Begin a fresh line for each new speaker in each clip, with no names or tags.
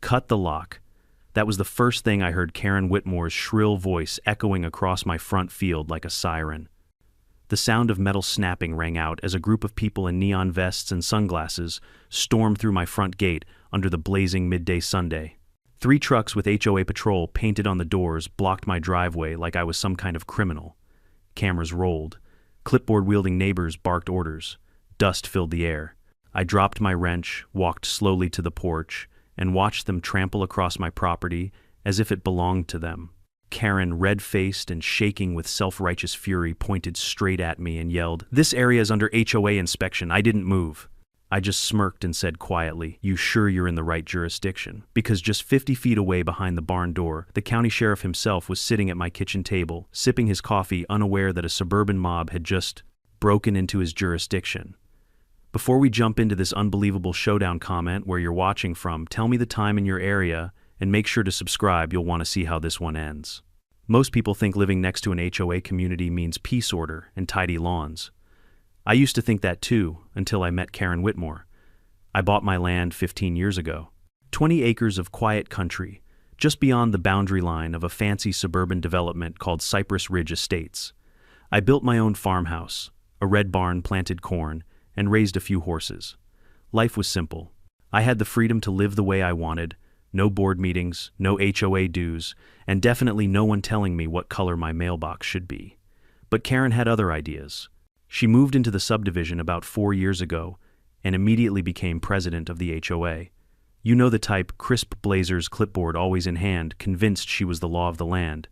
cut the lock. That was the first thing I heard Karen Whitmore's shrill voice echoing across my front field like a siren. The sound of metal snapping rang out as a group of people in neon vests and sunglasses stormed through my front gate under the blazing midday Sunday. 3 trucks with HOA patrol painted on the doors blocked my driveway like I was some kind of criminal. Cameras rolled. Clipboard-wielding neighbors barked orders. Dust filled the air. I dropped my wrench, walked slowly to the porch, and watched them trample across my property as if it belonged to them. Karen, red-faced and shaking with self-righteous fury, pointed straight at me and yelled, "This area is under HOA inspection. I didn't move." I just smirked and said quietly, "You sure you're in the right jurisdiction?" Because just 50 feet away behind the barn door, the county sheriff himself was sitting at my kitchen table, sipping his coffee, unaware that a suburban mob had just broken into his jurisdiction. Before we jump into this unbelievable showdown, comment where you're watching from, tell me the time in your area, and make sure to subscribe. You'll want to see how this one ends. Most people think living next to an HOA community means peace, order, and tidy lawns. I used to think that too, until I met Karen Whitmore. I bought my land 15 years ago. 20 acres of quiet country, just beyond the boundary line of a fancy suburban development called Cypress Ridge Estates. I built my own farmhouse, a red barn, planted corn, and raised a few horses. Life was simple. I had the freedom to live the way I wanted, no board meetings, no HOA dues, and definitely no one telling me what color my mailbox should be. But Karen had other ideas. She moved into the subdivision about 4 years ago and immediately became president of the HOA. You know the type, crisp blazers, clipboard always in hand, convinced she was the law of the land.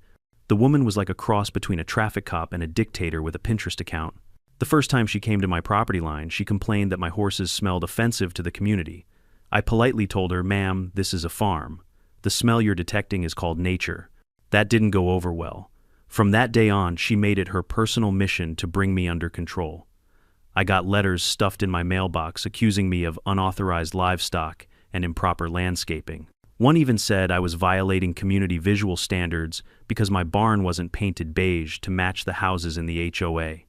The woman was like a cross between a traffic cop and a dictator with a Pinterest account. The first time she came to my property line, she complained that my horses smelled offensive to the community. I politely told her, "Ma'am, this is a farm. The smell you're detecting is called nature." That didn't go over well. From that day on, she made it her personal mission to bring me under control. I got letters stuffed in my mailbox accusing me of unauthorized livestock and improper landscaping. One even said I was violating community visual standards because my barn wasn't painted beige to match the houses in the HOA.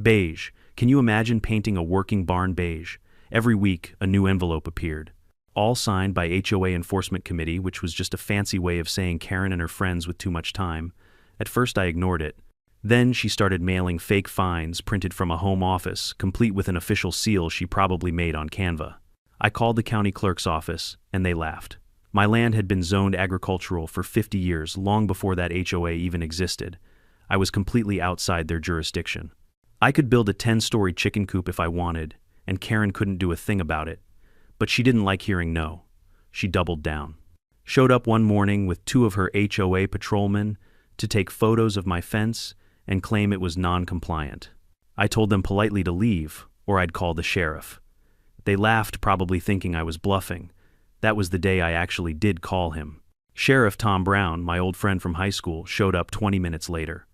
Beige. Can you imagine painting a working barn beige? Every week, a new envelope appeared. All signed by HOA Enforcement Committee, which was just a fancy way of saying Karen and her friends with too much time. At first I ignored it. Then she started mailing fake fines printed from a home office, complete with an official seal she probably made on Canva. I called the county clerk's office, and they laughed. My land had been zoned agricultural for 50 years, long before that HOA even existed. I was completely outside their jurisdiction. I could build a 10-story chicken coop if I wanted, and Karen couldn't do a thing about it. But she didn't like hearing no. She doubled down. Showed up one morning with 2 of her HOA patrolmen to take photos of my fence and claim it was non-compliant. I told them politely to leave, or I'd call the sheriff. They laughed, probably thinking I was bluffing. That was the day I actually did call him. Sheriff Tom Brown, my old friend from high school, showed up 20 minutes later.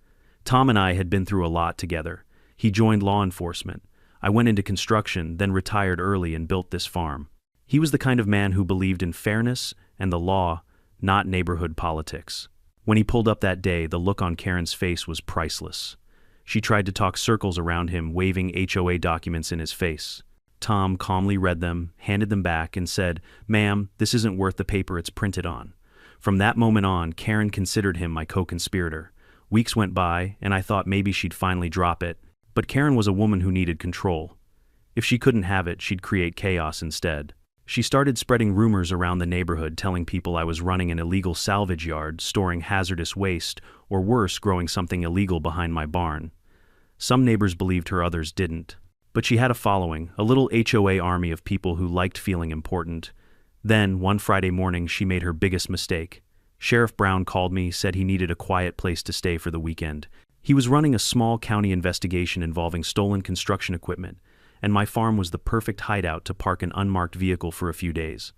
Tom and I had been through a lot together. He joined law enforcement. I went into construction, then retired early and built this farm. He was the kind of man who believed in fairness and the law, not neighborhood politics. When he pulled up that day, the look on Karen's face was priceless. She tried to talk circles around him, waving HOA documents in his face. Tom calmly read them, handed them back, and said, "Ma'am, this isn't worth the paper it's printed on." From that moment on, Karen considered him my co-conspirator. Weeks went by, and I thought maybe she'd finally drop it. But Karen was a woman who needed control. If she couldn't have it, she'd create chaos instead. She started spreading rumors around the neighborhood, telling people I was running an illegal salvage yard, storing hazardous waste, or worse, growing something illegal behind my barn. Some neighbors believed her, others didn't. But she had a following, a little HOA army of people who liked feeling important. Then, one Friday morning, she made her biggest mistake. Sheriff Brown called me, said he needed a quiet place to stay for the weekend. He was running a small county investigation involving stolen construction equipment, and my farm was the perfect hideout to park an unmarked vehicle for a few days.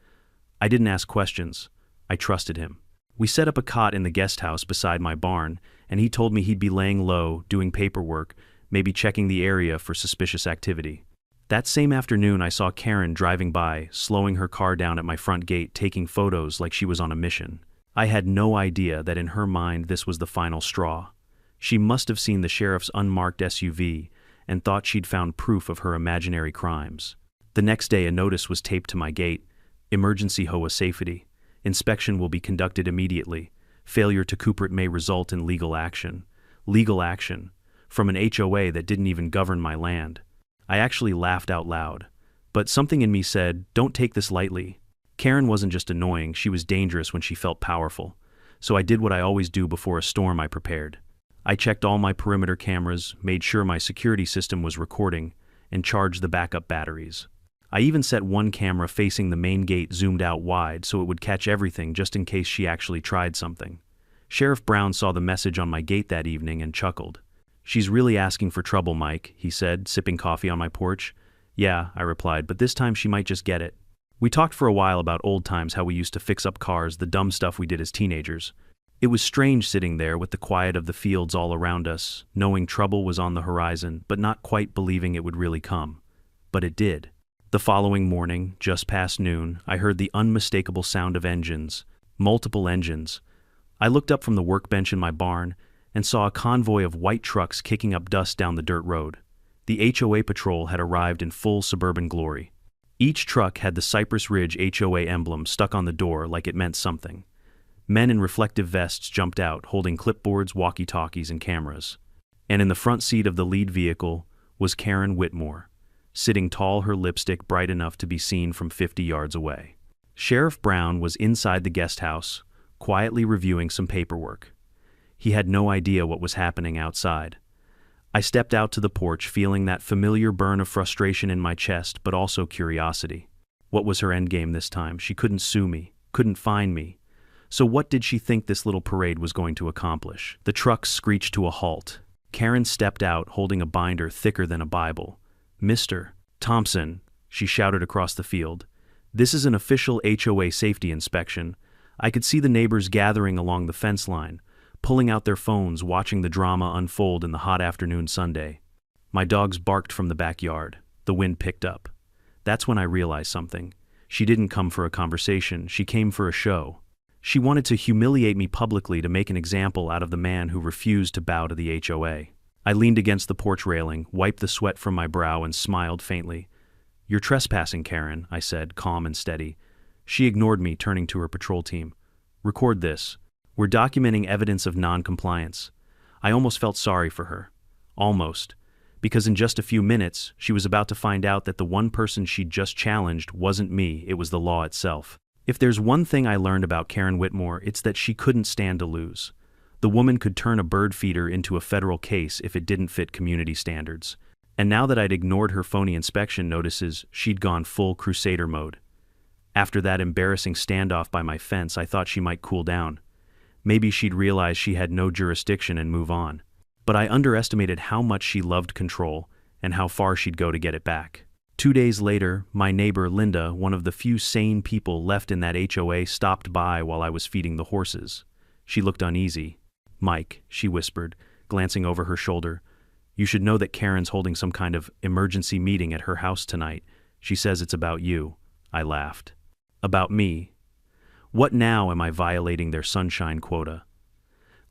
I didn't ask questions. I trusted him. We set up a cot in the guest house beside my barn, and he told me he'd be laying low, doing paperwork, maybe checking the area for suspicious activity. That same afternoon, I saw Karen driving by, slowing her car down at my front gate, taking photos like she was on a mission. I had no idea that in her mind this was the final straw. She must have seen the sheriff's unmarked SUV and thought she'd found proof of her imaginary crimes. The next day, a notice was taped to my gate, "Emergency HOA Safety." Inspection will be conducted immediately. Failure to cooperate may result in legal action. Legal action? From an HOA that didn't even govern my land. I actually laughed out loud. But something in me said, don't take this lightly. Karen wasn't just annoying, she was dangerous when she felt powerful. So I did what I always do before a storm. I prepared. I checked all my perimeter cameras, made sure my security system was recording, and charged the backup batteries. I even set one camera facing the main gate zoomed out wide so it would catch everything just in case she actually tried something. Sheriff Brown saw the message on my gate that evening and chuckled. "She's really asking for trouble, Mike," he said, sipping coffee on my porch. "Yeah," I replied, "but this time she might just get it." We talked for a while about old times, how we used to fix up cars, the dumb stuff we did as teenagers. It was strange sitting there with the quiet of the fields all around us, knowing trouble was on the horizon, but not quite believing it would really come. But it did. The following morning, just past noon, I heard the unmistakable sound of engines. Multiple engines. I looked up from the workbench in my barn and saw a convoy of white trucks kicking up dust down the dirt road. The HOA patrol had arrived in full suburban glory. Each truck had the Cypress Ridge HOA emblem stuck on the door like it meant something. Men in reflective vests jumped out, holding clipboards, walkie-talkies, and cameras. And in the front seat of the lead vehicle was Karen Whitmore, sitting tall, her lipstick bright enough to be seen from 50 yards away. Sheriff Brown was inside the guest house, quietly reviewing some paperwork. He had no idea what was happening outside. I stepped out to the porch, feeling that familiar burn of frustration in my chest, but also curiosity. What was her endgame this time? She couldn't sue me, couldn't find me. So what did she think this little parade was going to accomplish? The trucks screeched to a halt. Karen stepped out, holding a binder thicker than a Bible. "Mr. Thompson," she shouted across the field, "this is an official HOA safety inspection." I could see the neighbors gathering along the fence line, pulling out their phones, watching the drama unfold in the hot afternoon Sunday. My dogs barked from the backyard. The wind picked up. That's when I realized something. She didn't come for a conversation, she came for a show. She wanted to humiliate me publicly, to make an example out of the man who refused to bow to the HOA. I leaned against the porch railing, wiped the sweat from my brow, and smiled faintly. "You're trespassing, Karen," I said, calm and steady. She ignored me, turning to her patrol team. "Record this. We're documenting evidence of non-compliance." I almost felt sorry for her. Almost. Because in just a few minutes, she was about to find out that the one person she'd just challenged wasn't me, it was the law itself. If there's one thing I learned about Karen Whitmore, it's that she couldn't stand to lose. The woman could turn a bird feeder into a federal case if it didn't fit community standards. And now that I'd ignored her phony inspection notices, she'd gone full crusader mode. After that embarrassing standoff by my fence, I thought she might cool down. Maybe she'd realize she had no jurisdiction and move on. But I underestimated how much she loved control and how far she'd go to get it back. 2 days later, my neighbor Linda, one of the few sane people left in that HOA, stopped by while I was feeding the horses. She looked uneasy. "Mike," she whispered, glancing over her shoulder, "you should know that Karen's holding some kind of emergency meeting at her house tonight. She says it's about you." I laughed. "About me? What now? Am I violating their sunshine quota?"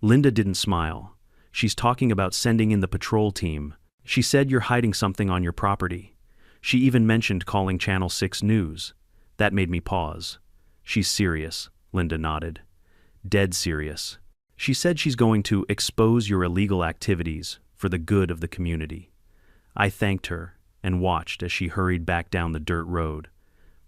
Linda didn't smile. "She's talking about sending in the patrol team. She said you're hiding something on your property. She even mentioned calling Channel 6 News." That made me pause. "She's serious," Linda nodded. "Dead serious. She said she's going to expose your illegal activities for the good of the community." I thanked her and watched as she hurried back down the dirt road.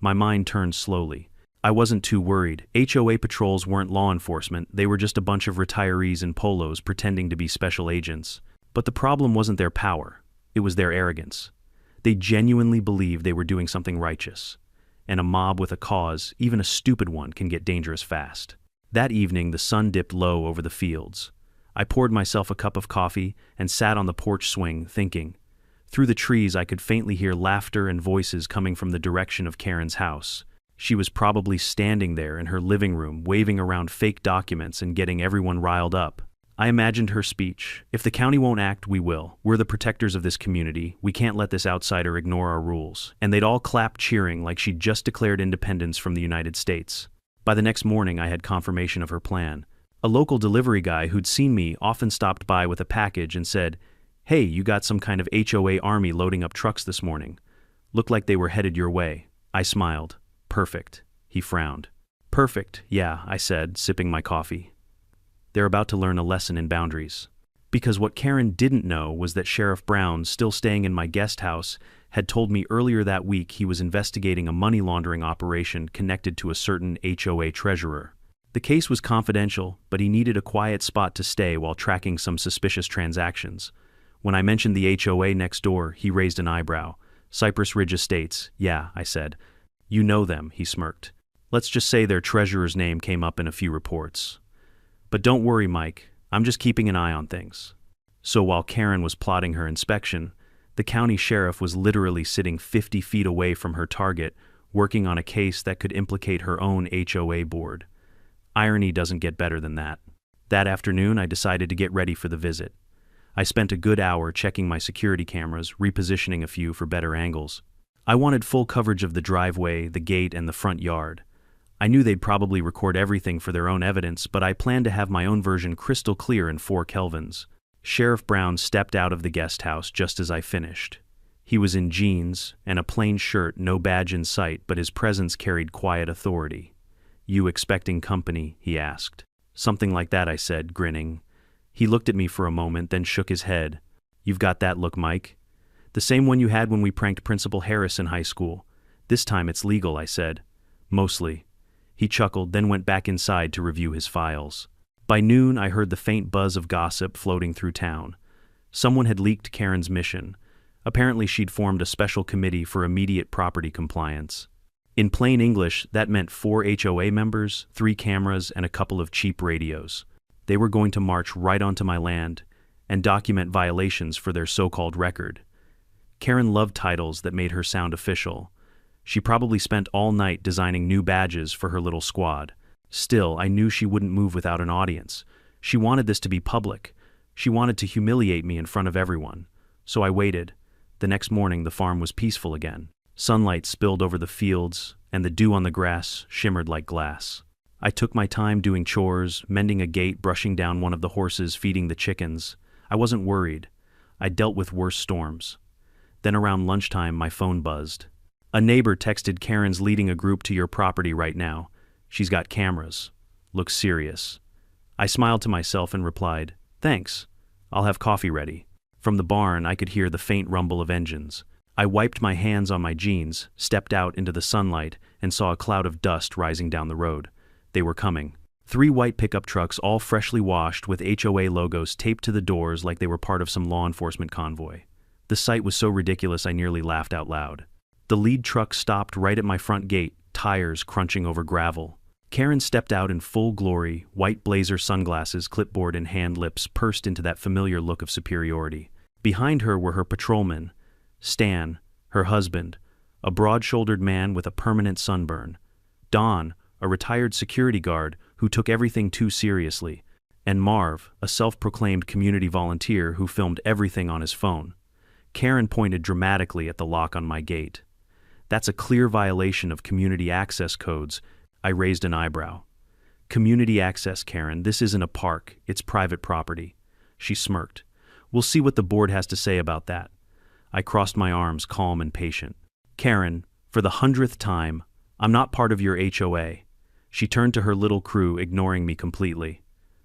My mind turned slowly. I wasn't too worried. HOA patrols weren't law enforcement, they were just a bunch of retirees in polos pretending to be special agents. But the problem wasn't their power, it was their arrogance. They genuinely believed they were doing something righteous. And a mob with a cause, even a stupid one, can get dangerous fast. That evening, the sun dipped low over the fields. I poured myself a cup of coffee and sat on the porch swing, thinking. Through the trees, I could faintly hear laughter and voices coming from the direction of Karen's house. She was probably standing there in her living room, waving around fake documents and getting everyone riled up. I imagined her speech. "If the county won't act, we will. We're the protectors of this community. We can't let this outsider ignore our rules." And they'd all clap, cheering like she'd just declared independence from the United States. By the next morning, I had confirmation of her plan. A local delivery guy who'd seen me often stopped by with a package and said, "Hey, you got some kind of HOA army loading up trucks this morning. Looked like they were headed your way." I smiled. "Perfect." He frowned. Perfect, yeah, I said, sipping my coffee. They're about to learn a lesson in boundaries. Because what Karen didn't know was that Sheriff Brown, still staying in my guest house, had told me earlier that week he was investigating a money laundering operation connected to a certain HOA treasurer. The case was confidential, but he needed a quiet spot to stay while tracking some suspicious transactions. When I mentioned the HOA next door, he raised an eyebrow. Cypress Ridge Estates, yeah, I said. You know them, he smirked. Let's just say their treasurer's name came up in a few reports. But don't worry, Mike, I'm just keeping an eye on things. So while Karen was plotting her inspection, the county sheriff was literally sitting 50 feet away from her target, working on a case that could implicate her own HOA board. Irony doesn't get better than that. That afternoon, I decided to get ready for the visit. I spent a good hour checking my security cameras, repositioning a few for better angles. I wanted full coverage of the driveway, the gate, and the front yard. I knew they'd probably record everything for their own evidence, but I planned to have my own version crystal clear in 4 kelvins. Sheriff Brown stepped out of the guest house just as I finished. He was in jeans and a plain shirt, no badge in sight, but his presence carried quiet authority. You expecting company? He asked. Something like that, I said, grinning. He looked at me for a moment, then shook his head. You've got that look, Mike. The same one you had when we pranked Principal Harris in high school. This time it's legal, I said. Mostly. He chuckled, then went back inside to review his files. By noon, I heard the faint buzz of gossip floating through town. Someone had leaked Karen's mission. Apparently she'd formed a special committee for immediate property compliance. In plain English, that meant 4 HOA members, 3 cameras, and a couple of cheap radios. They were going to march right onto my land and document violations for their so-called record. Karen loved titles that made her sound official. She probably spent all night designing new badges for her little squad. Still, I knew she wouldn't move without an audience. She wanted this to be public. She wanted to humiliate me in front of everyone. So I waited. The next morning, the farm was peaceful again. Sunlight spilled over the fields, and the dew on the grass shimmered like glass. I took my time doing chores, mending a gate, brushing down one of the horses, feeding the chickens. I wasn't worried. I dealt with worse storms. Then around lunchtime, my phone buzzed. A neighbor texted, Karen's leading a group to your property right now. She's got cameras. Looks serious. I smiled to myself and replied, thanks. I'll have coffee ready. From the barn, I could hear the faint rumble of engines. I wiped my hands on my jeans, stepped out into the sunlight, and saw a cloud of dust rising down the road. They were coming. 3 white pickup trucks, all freshly washed, with HOA logos taped to the doors like they were part of some law enforcement convoy. The sight was so ridiculous I nearly laughed out loud. The lead truck stopped right at my front gate, tires crunching over gravel. Karen stepped out in full glory, white blazer, sunglasses, clipboard in hand, lips pursed into that familiar look of superiority. Behind her were her patrolmen, Stan, her husband, a broad-shouldered man with a permanent sunburn, Don, a retired security guard who took everything too seriously, and Marv, a self-proclaimed community volunteer who filmed everything on his phone. Karen pointed dramatically at the lock on my gate. That's a clear violation of community access codes. I raised an eyebrow. Community access, Karen, this isn't a park, it's private property. She smirked. We'll see what the board has to say about that. I crossed my arms, calm and patient. Karen, for the 100th time, I'm not part of your HOA. She turned to her little crew, ignoring me completely.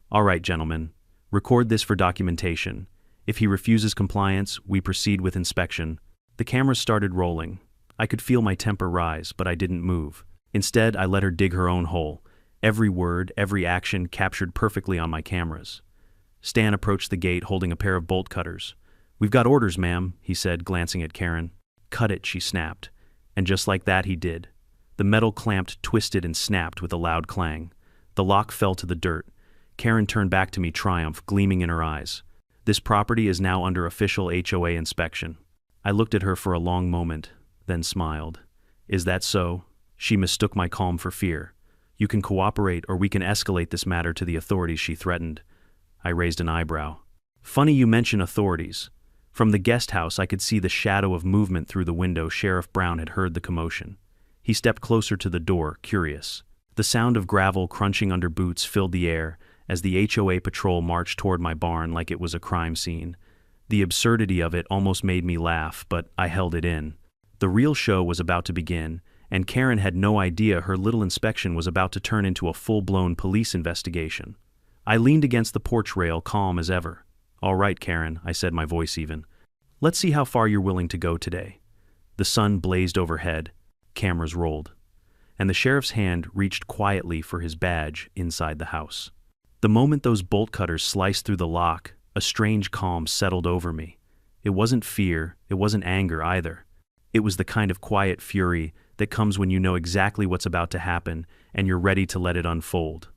All right, gentlemen, record this for documentation. If he refuses compliance, we proceed with inspection. The cameras started rolling. I could feel my temper rise, but I didn't move. Instead, I let her dig her own hole. Every word, every action captured perfectly on my cameras. Stan approached the gate holding a pair of bolt cutters. We've got orders, ma'am, he said, glancing at Karen. Cut it, she snapped. And just like that, he did. The metal clamped, twisted, and snapped with a loud clang. The lock fell to the dirt. Karen turned back to me, triumph gleaming in her eyes. This property is now under official HOA inspection. I looked at her for a long moment, then smiled. Is that so? She mistook my calm for fear. You can cooperate or we can escalate this matter to the authorities, she threatened. I raised an eyebrow. Funny you mention authorities. From the guest house, I could see the shadow of movement through the window. Sheriff Brown had heard the commotion. He stepped closer to the door, curious. The sound of gravel crunching under boots filled the air as the HOA patrol marched toward my barn like it was a crime scene. The absurdity of it almost made me laugh, but I held it in. The real show was about to begin, and Karen had no idea her little inspection was about to turn into a full-blown police investigation. I leaned against the porch rail, calm as ever. "All right, Karen," I said, my voice even. "Let's see how far you're willing to go today." The sun blazed overhead, cameras rolled, and the sheriff's hand reached quietly for his badge inside the house. The moment those bolt cutters sliced through the lock, a strange calm settled over me. It wasn't fear, it wasn't anger either. It was the kind of quiet fury that comes when you know exactly what's about to happen and you're ready to let it unfold.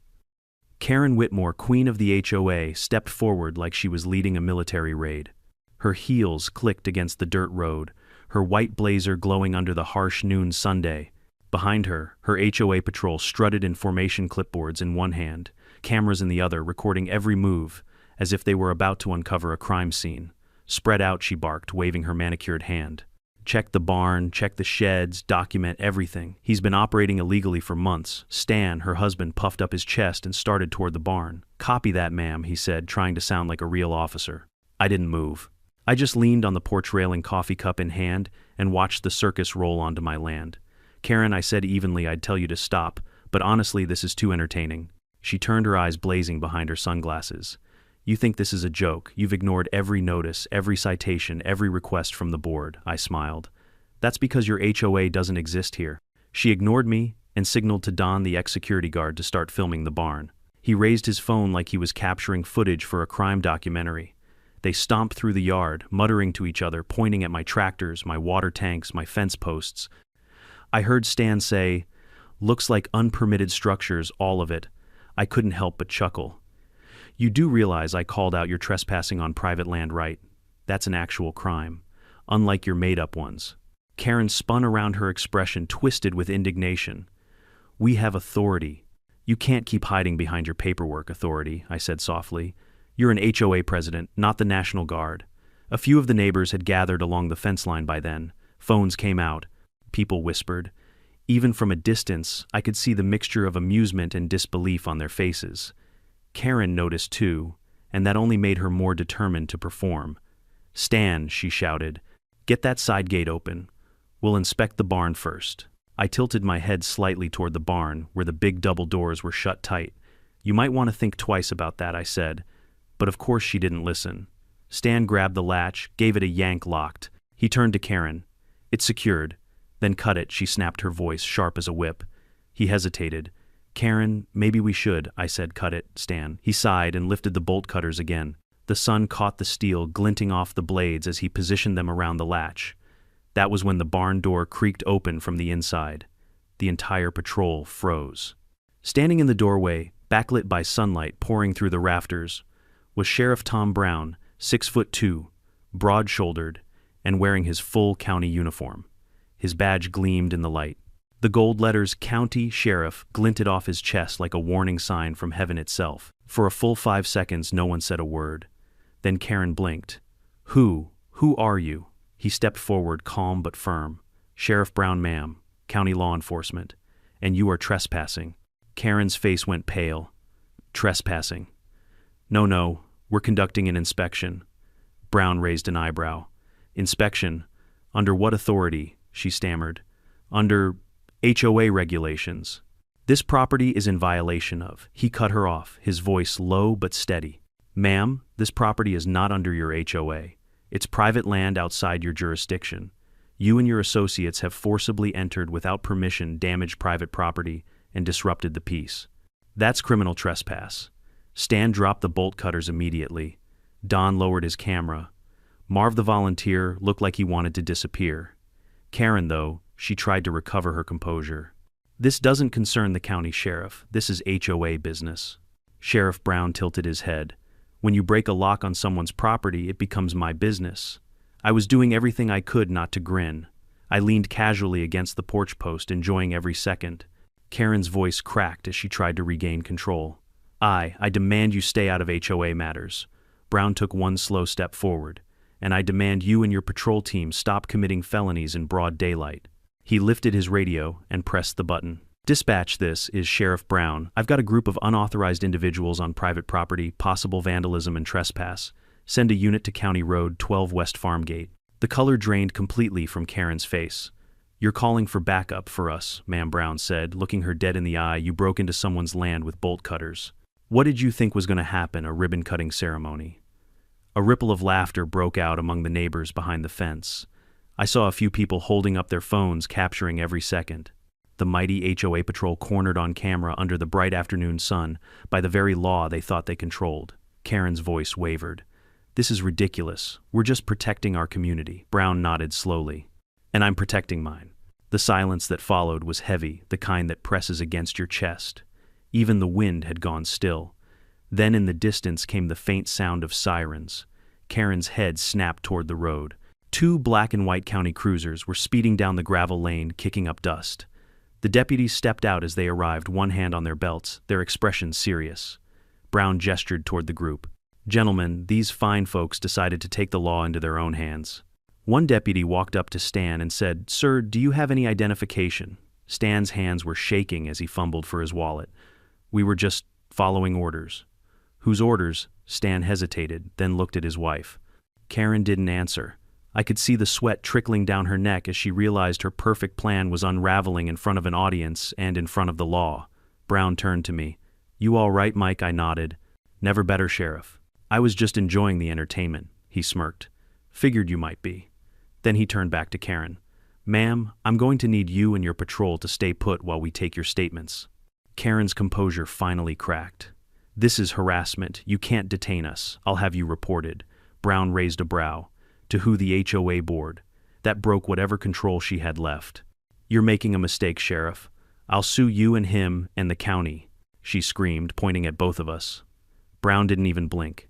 Karen Whitmore, queen of the HOA, stepped forward like she was leading a military raid. Her heels clicked against the dirt road, her white blazer glowing under the harsh noon Sunday. Behind her, her HOA patrol strutted in formation, clipboards in one hand, cameras in the other, recording every move, as if they were about to uncover a crime scene. "Spread out," she barked, waving her manicured hand. "Check the barn, check the sheds, document everything. He's been operating illegally for months." Stan, her husband, puffed up his chest and started toward the barn. "Copy that, ma'am," he said, trying to sound like a real officer. I didn't move. I just leaned on the porch railing, coffee cup in hand, and watched the circus roll onto my land. "Karen," I said evenly, "I'd tell you to stop, but honestly, this is too entertaining." She turned, her eyes blazing behind her sunglasses. "You think this is a joke? You've ignored every notice, every citation, every request from the board." I smiled. "That's because your HOA doesn't exist here." She ignored me and signaled to Don, the ex-security guard, to start filming the barn. He raised his phone like he was capturing footage for a crime documentary. They stomped through the yard, muttering to each other, pointing at my tractors, my water tanks, my fence posts. I heard Stan say, "Looks like unpermitted structures, all of it." I couldn't help but chuckle. "You do realize I called out your trespassing on private land, right? That's an actual crime, unlike your made-up ones." Karen spun around, her expression twisted with indignation. "We have authority. You can't keep hiding behind your paperwork, authority," I said softly. "You're an HOA president, not the National Guard." A few of the neighbors had gathered along the fence line by then. Phones came out. People whispered. Even from a distance, I could see the mixture of amusement and disbelief on their faces. Karen noticed too, and that only made her more determined to perform. "Stan," she shouted, "get that side gate open. We'll inspect the barn first." I tilted my head slightly toward the barn, where the big double doors were shut tight. "You might want to think twice about that," I said. But of course she didn't listen. Stan grabbed the latch, gave it a yank, locked. He turned to Karen. "It's secured." "Then cut it," she snapped, her voice sharp as a whip. He hesitated. "Karen, maybe we should," I said. "Cut it, Stan." He sighed and lifted the bolt cutters again. The sun caught the steel glinting off the blades as he positioned them around the latch. That was when the barn door creaked open from the inside. The entire patrol froze. Standing in the doorway, backlit by sunlight pouring through the rafters, was Sheriff Tom Brown, 6'2", broad-shouldered, and wearing his full county uniform. His badge gleamed in the light. The gold letters "County Sheriff" glinted off his chest like a warning sign from heaven itself. For a full 5 seconds, no one said a word. Then Karen blinked. Who are you?" He stepped forward, calm but firm. "Sheriff Brown, ma'am, county law enforcement. And you are trespassing." Karen's face went pale. "Trespassing?" No, we're conducting an inspection." Brown raised an eyebrow. "Inspection? Under what authority?" she stammered. "Under HOA regulations." "This property is in violation of." He cut her off, his voice low but steady. "Ma'am, this property is not under your HOA. It's private land outside your jurisdiction. You and your associates have forcibly entered without permission, damaged private property, and disrupted the peace. That's criminal trespass." Stan dropped the bolt cutters immediately. Don lowered his camera. Marv, the volunteer, looked like he wanted to disappear. Karen, though, she tried to recover her composure. "This doesn't concern the county sheriff. This is HOA business." Sheriff Brown tilted his head. "When you break a lock on someone's property, it becomes my business." I was doing everything I could not to grin. I leaned casually against the porch post, enjoying every second. Karen's voice cracked as she tried to regain control. I demand you stay out of HOA matters." Brown took one slow step forward. "And I demand you and your patrol team stop committing felonies in broad daylight." He lifted his radio and pressed the button. "Dispatch, this is Sheriff Brown. I've got a group of unauthorized individuals on private property, possible vandalism and trespass. Send a unit to County Road 12 West Farmgate." The color drained completely from Karen's face. "You're calling for backup for us," Ma'am Brown said, looking her dead in the eye. "You broke into someone's land with bolt cutters. What did you think was going to happen, a ribbon-cutting ceremony?" A ripple of laughter broke out among the neighbors behind the fence. I saw a few people holding up their phones, capturing every second. The mighty HOA patrol cornered on camera under the bright afternoon sun by the very law they thought they controlled. Karen's voice wavered. "This is ridiculous. We're just protecting our community." Brown nodded slowly. "And I'm protecting mine." The silence that followed was heavy, the kind that presses against your chest. Even the wind had gone still. Then in the distance came the faint sound of sirens. Karen's head snapped toward the road. 2 black and white county cruisers were speeding down the gravel lane, kicking up dust. The deputies stepped out as they arrived, one hand on their belts, their expressions serious. Brown gestured toward the group. "Gentlemen, these fine folks decided to take the law into their own hands." One deputy walked up to Stan and said, "Sir, do you have any identification?" Stan's hands were shaking as he fumbled for his wallet. "We were just following orders." "Whose orders?" Stan hesitated, then looked at his wife. Karen didn't answer. I could see the sweat trickling down her neck as she realized her perfect plan was unraveling in front of an audience and in front of the law. Brown turned to me. "You all right, Mike?" I nodded. "Never better, Sheriff." "I was just enjoying the entertainment," he smirked. "Figured you might be." Then he turned back to Karen. "Ma'am, I'm going to need you and your patrol to stay put while we take your statements." Karen's composure finally cracked. "This is harassment. You can't detain us. I'll have you reported." Brown raised a brow. "To who? The HOA board." That broke whatever control she had left. "You're making a mistake, Sheriff. I'll sue you and him and the county," she screamed, pointing at both of us. Brown didn't even blink.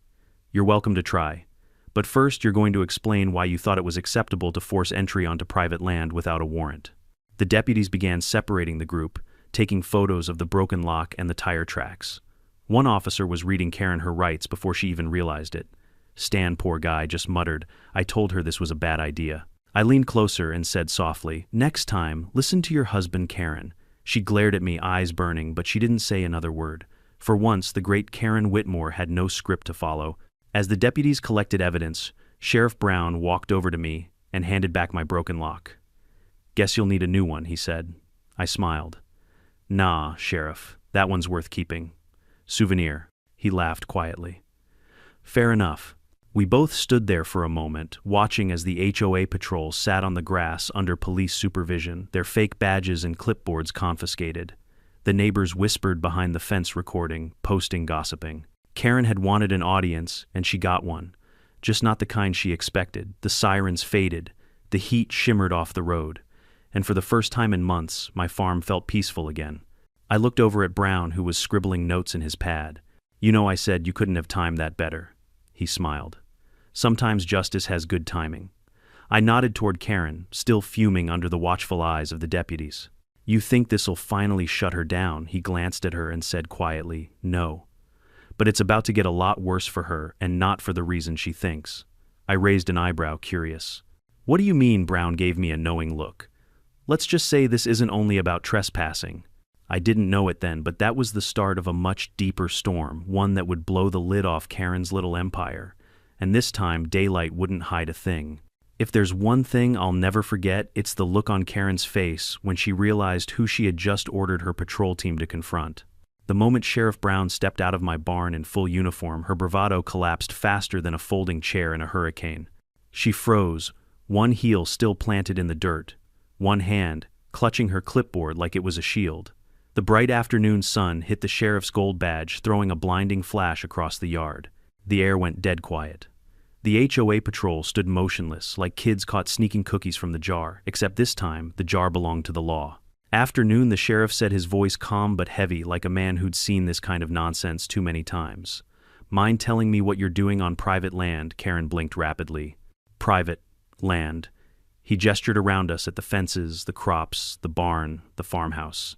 "You're welcome to try. But first you're going to explain why you thought it was acceptable to force entry onto private land without a warrant." The deputies began separating the group, taking photos of the broken lock and the tire tracks. One officer was reading Karen her rights before she even realized it. Stan, poor guy, just muttered, "I told her this was a bad idea." I leaned closer and said softly, "Next time, listen to your husband, Karen." She glared at me, eyes burning, but she didn't say another word. For once, the great Karen Whitmore had no script to follow. As the deputies collected evidence, Sheriff Brown walked over to me and handed back my broken lock. "Guess you'll need a new one," he said. I smiled. "Nah, Sheriff, that one's worth keeping. Souvenir." He laughed quietly. "Fair enough." We both stood there for a moment, watching as the HOA patrol sat on the grass under police supervision, their fake badges and clipboards confiscated. The neighbors whispered behind the fence, recording, posting, gossiping. Karen had wanted an audience, and she got one. Just not the kind she expected. The sirens faded. The heat shimmered off the road. And for the first time in months, my farm felt peaceful again. I looked over at Brown, who was scribbling notes in his pad. "You know, I said you couldn't have timed that better." He smiled. "Sometimes justice has good timing." I nodded toward Karen, still fuming under the watchful eyes of the deputies. "You think this'll finally shut her down?" He glanced at her and said quietly, "No. But it's about to get a lot worse for her, and not for the reason she thinks." I raised an eyebrow, curious. "What do you mean?" Brown gave me a knowing look. "Let's just say this isn't only about trespassing." I didn't know it then, but that was the start of a much deeper storm, one that would blow the lid off Karen's little empire. And this time, daylight wouldn't hide a thing. If there's one thing I'll never forget, it's the look on Karen's face when she realized who she had just ordered her patrol team to confront. The moment Sheriff Brown stepped out of my barn in full uniform, her bravado collapsed faster than a folding chair in a hurricane. She froze, one heel still planted in the dirt, one hand clutching her clipboard like it was a shield. The bright afternoon sun hit the sheriff's gold badge, throwing a blinding flash across the yard. The air went dead quiet. The HOA patrol stood motionless, like kids caught sneaking cookies from the jar, except this time, the jar belonged to the law. After noon, the sheriff said, his voice calm but heavy, like a man who'd seen this kind of nonsense too many times. "Mind telling me what you're doing on private land?" Karen blinked rapidly. "Private land." He gestured around us at the fences, the crops, the barn, the farmhouse.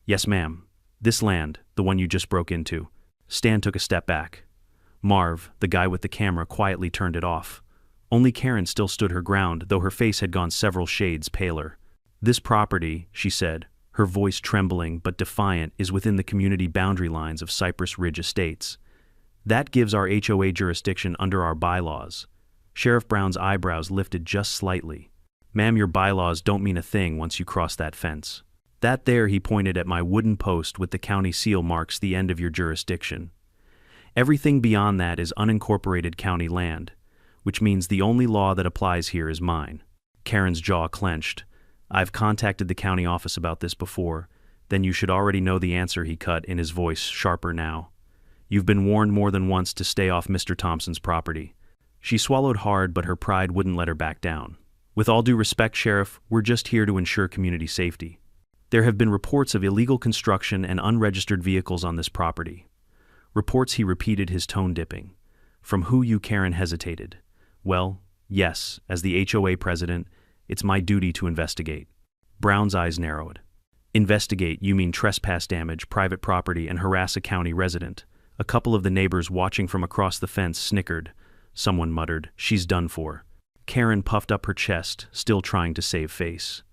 "Yes, ma'am. This land, the one you just broke into." Stan took a step back. Marv, the guy with the camera, quietly turned it off. Only Karen still stood her ground, though her face had gone several shades paler. "This property," she said, her voice trembling but defiant, "is within the community boundary lines of Cypress Ridge Estates. That gives our HOA jurisdiction under our bylaws." Sheriff Brown's eyebrows lifted just slightly. Ma'am, your bylaws don't mean a thing once you cross that fence. That there, he pointed at my wooden post with the county seal, marks the end of your jurisdiction. Everything beyond that is unincorporated county land, which means the only law that applies here is mine. Karen's jaw clenched. I've contacted the county office about this before. Then you should already know the answer, he cut in, his voice sharper now. You've been warned more than once to stay off Mr. Thompson's property. She swallowed hard, but her pride wouldn't let her back down. With all due respect, Sheriff, we're just here to ensure community safety. There have been reports of illegal construction and unregistered vehicles on this property. Reports, he repeated, his tone dipping. From who? You? Karen hesitated. Well, yes, as the HOA president, it's my duty to investigate. Brown's eyes narrowed. Investigate? You mean trespass, damage private property, and harass a county resident? A couple of the neighbors watching from across the fence snickered. Someone muttered, she's done for. Karen puffed up her chest, still trying to save face.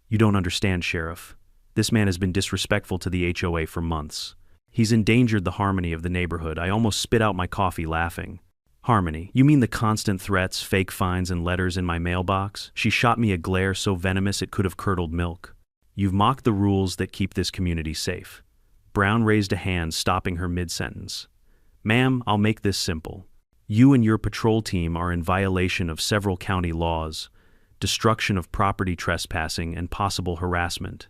You don't understand, Sheriff. This man has been disrespectful to the HOA for months. He's endangered the harmony of the neighborhood. I almost spit out my coffee laughing. Harmony? You mean the constant threats, fake fines, and letters in my mailbox? She shot me a glare so venomous it could have curdled milk. You've mocked the rules that keep this community safe. Brown raised a hand, stopping her mid-sentence. Ma'am, I'll make this simple. You and your patrol team are in violation of several county laws, destruction of property, trespassing, and possible harassment.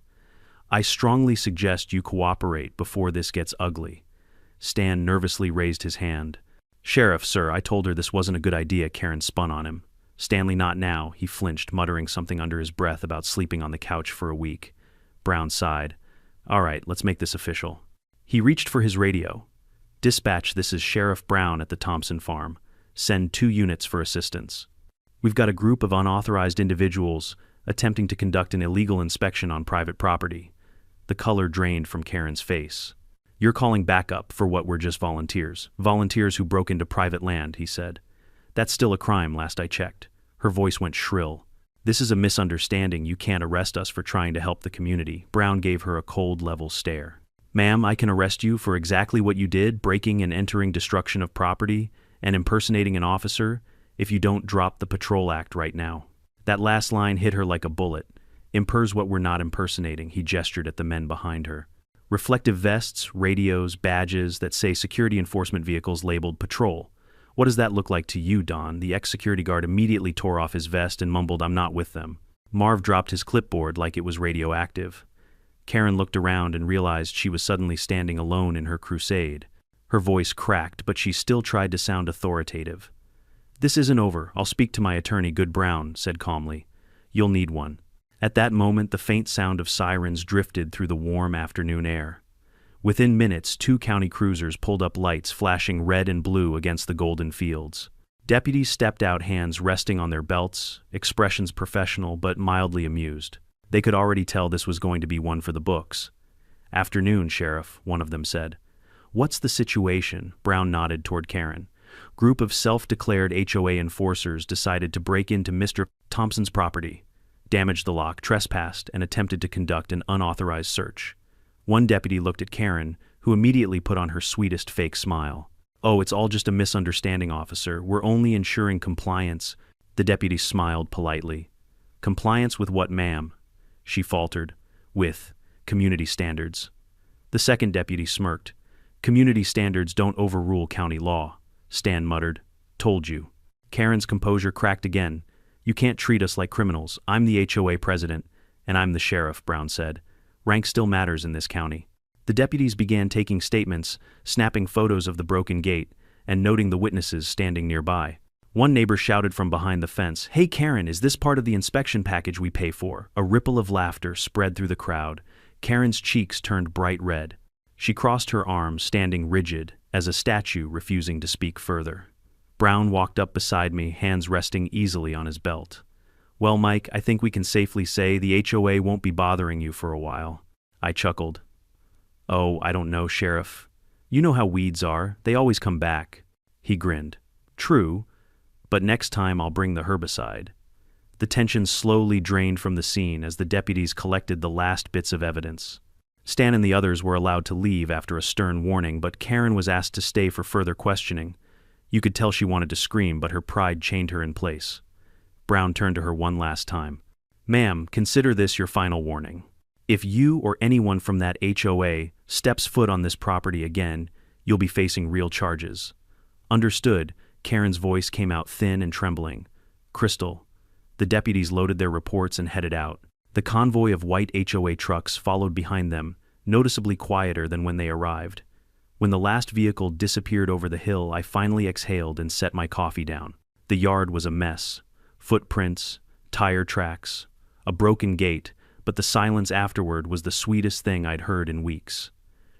I strongly suggest you cooperate before this gets ugly. Stan nervously raised his hand. Sheriff, sir, I told her this wasn't a good idea. Karen spun on him. Stanley, not now. He flinched, muttering something under his breath about sleeping on the couch for a week. Brown sighed. All right, let's make this official. He reached for his radio. Dispatch, this is Sheriff Brown at the Thompson farm. Send 2 units for assistance. We've got a group of unauthorized individuals attempting to conduct an illegal inspection on private property. The color drained from Karen's face. You're calling backup for what were just volunteers. Volunteers who broke into private land, he said. That's still a crime, last I checked. Her voice went shrill. This is a misunderstanding. You can't arrest us for trying to help the community. Brown gave her a cold, level stare. Ma'am, I can arrest you for exactly what you did, breaking and entering destruction of property and impersonating an officer, if you don't drop the Patrol Act right now. That last line hit her like a bullet. Impers what we're not impersonating, he gestured at the men behind her. Reflective vests, radios, badges that say security enforcement vehicles labeled patrol. What does that look like to you, Don? The ex-security guard immediately tore off his vest and mumbled, I'm not with them. Marv dropped his clipboard like it was radioactive. Karen looked around and realized she was suddenly standing alone in her crusade. Her voice cracked, but she still tried to sound authoritative. This isn't over. I'll speak to my attorney, Good Brown said calmly. You'll need one. At that moment, the faint sound of sirens drifted through the warm afternoon air. Within minutes, 2 county cruisers pulled up, lights flashing red and blue against the golden fields. Deputies stepped out, hands resting on their belts, expressions professional but mildly amused. They could already tell this was going to be one for the books. Afternoon, Sheriff, one of them said. What's the situation? Brown nodded toward Karen. Group of self-declared HOA enforcers decided to break into Mr. Thompson's property, damaged the lock, trespassed, and attempted to conduct an unauthorized search. One deputy looked at Karen, who immediately put on her sweetest fake smile. Oh, it's all just a misunderstanding, officer. We're only ensuring compliance. The deputy smiled politely. Compliance with what, ma'am? She faltered. With community standards. The second deputy smirked. Community standards don't overrule county law, Stan muttered. Told you. Karen's composure cracked again. You can't treat us like criminals. I'm the HOA president, and I'm the sheriff, Brown said. Rank still matters in this county. The deputies began taking statements, snapping photos of the broken gate, and noting the witnesses standing nearby. One neighbor shouted from behind the fence, Hey Karen, is this part of the inspection package we pay for? A ripple of laughter spread through the crowd. Karen's cheeks turned bright red. She crossed her arms, standing rigid, as a statue, refusing to speak further. Brown walked up beside me, hands resting easily on his belt. Well, Mike, I think we can safely say the HOA won't be bothering you for a while. I chuckled. Oh, I don't know, Sheriff. You know how weeds are. They always come back. He grinned. True, but next time I'll bring the herbicide. The tension slowly drained from the scene as the deputies collected the last bits of evidence. Stan and the others were allowed to leave after a stern warning, but Karen was asked to stay for further questioning. You could tell she wanted to scream, but her pride chained her in place. Brown turned to her one last time. Ma'am, consider this your final warning. If you or anyone from that HOA steps foot on this property again, you'll be facing real charges. Understood, Karen's voice came out thin and trembling. Crystal. The deputies loaded their reports and headed out. The convoy of white HOA trucks followed behind them, noticeably quieter than when they arrived. When the last vehicle disappeared over the hill, I finally exhaled and set my coffee down. The yard was a mess. Footprints, tire tracks, a broken gate, but the silence afterward was the sweetest thing I'd heard in weeks.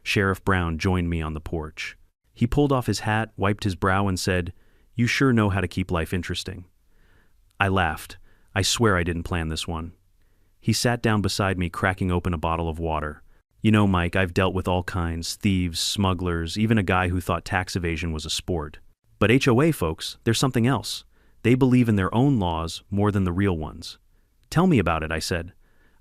Sheriff Brown joined me on the porch. He pulled off his hat, wiped his brow, and said, "You sure know how to keep life interesting." I laughed. I swear I didn't plan this one. He sat down beside me, cracking open a bottle of water. You know, Mike, I've dealt with all kinds, thieves, smugglers, even a guy who thought tax evasion was a sport. But HOA folks, they're something else. They believe in their own laws more than the real ones. Tell me about it, I said.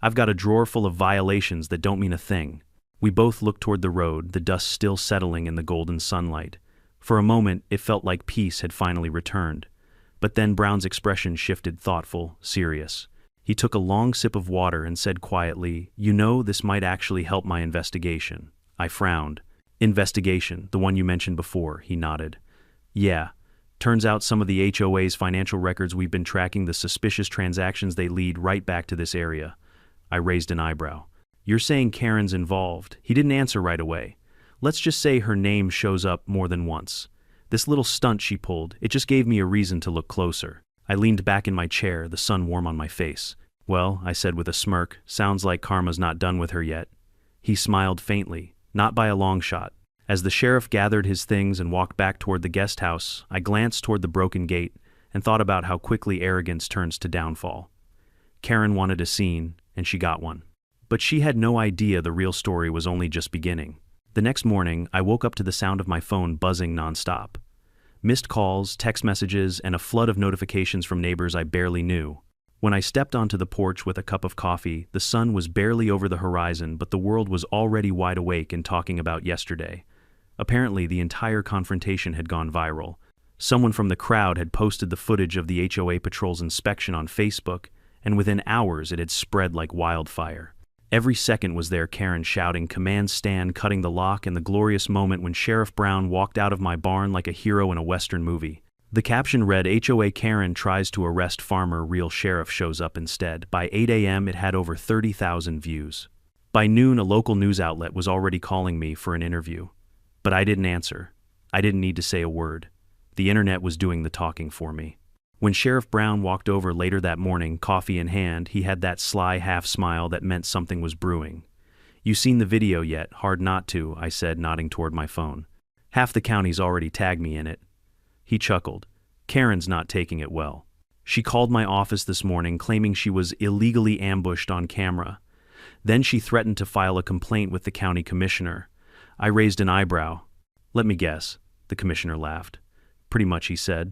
I've got a drawer full of violations that don't mean a thing. We both looked toward the road, the dust still settling in the golden sunlight. For a moment, it felt like peace had finally returned. But then Brown's expression shifted, thoughtful, serious. He took a long sip of water and said quietly, "You know, this might actually help my investigation." I frowned. "Investigation, the one you mentioned before," he nodded. "Yeah. Turns out some of the HOA's financial records we've been tracking, the suspicious transactions they lead right back to this area." I raised an eyebrow. "You're saying Karen's involved?" He didn't answer right away. "Let's just say her name shows up more than once. This little stunt she pulled, it just gave me a reason to look closer." I leaned back in my chair, the sun warm on my face. "Well," I said with a smirk, "sounds like karma's not done with her yet." He smiled faintly, not by a long shot. As the sheriff gathered his things and walked back toward the guest house, I glanced toward the broken gate and thought about how quickly arrogance turns to downfall. Karen wanted a scene, and she got one. But she had no idea the real story was only just beginning. The next morning, I woke up to the sound of my phone buzzing nonstop. Missed calls, text messages, and a flood of notifications from neighbors I barely knew. When I stepped onto the porch with a cup of coffee, the sun was barely over the horizon, but the world was already wide awake and talking about yesterday. Apparently, the entire confrontation had gone viral. Someone from the crowd had posted the footage of the HOA patrol's inspection on Facebook, and within hours it had spread like wildfire. Every second was there Karen shouting, "Command stand," cutting the lock, and the glorious moment when Sheriff Brown walked out of my barn like a hero in a Western movie. The caption read, "HOA Karen tries to arrest farmer, real sheriff shows up instead." By 8 a.m. it had over 30,000 views. By noon, a local news outlet was already calling me for an interview. But I didn't answer. I didn't need to say a word. The internet was doing the talking for me. When Sheriff Brown walked over later that morning, coffee in hand, he had that sly half-smile that meant something was brewing. "You seen the video yet? Hard not to," I said, nodding toward my phone. "Half the county's already tagged me in it." He chuckled. "Karen's not taking it well. She called my office this morning claiming she was illegally ambushed on camera. Then she threatened to file a complaint with the county commissioner." I raised an eyebrow. "Let me guess." The commissioner laughed. "Pretty much," he said.